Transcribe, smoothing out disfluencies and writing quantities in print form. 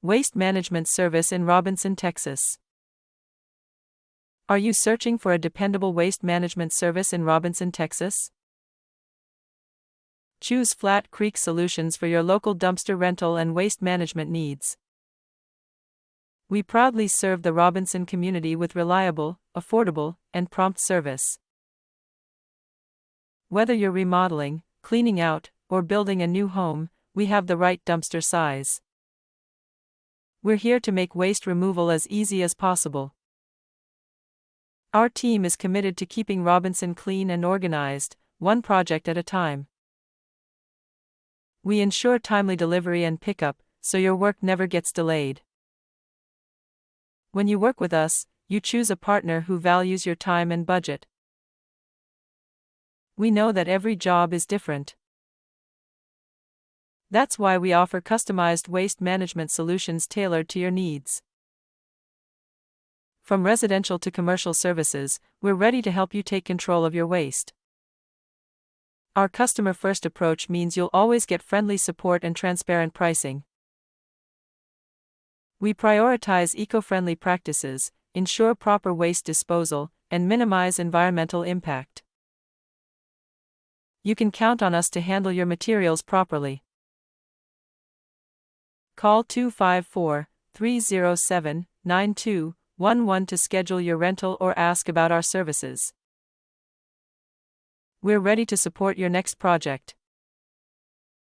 Waste management service in Robinson, Texas. Are you searching for a dependable waste management service in Robinson, Texas? Choose Flat Creek Solutions for your local dumpster rental and waste management needs. We proudly serve the Robinson community with reliable, affordable, and prompt service. Whether you're remodeling, cleaning out, or building a new home, we have the right dumpster size. We're here to make waste removal as easy as possible. Our team is committed to keeping Robinson clean and organized, one project at a time. We ensure timely delivery and pickup, so your work never gets delayed. When you work with us, you choose a partner who values your time and budget. We know that every job is different. That's why we offer customized waste management solutions tailored to your needs. From residential to commercial services, we're ready to help you take control of your waste. Our customer-first approach means you'll always get friendly support and transparent pricing. We prioritize eco-friendly practices, ensure proper waste disposal, and minimize environmental impact. You can count on us to handle your materials properly. Call 254-307-9211 to schedule your rental or ask about our services. We're ready to support your next project.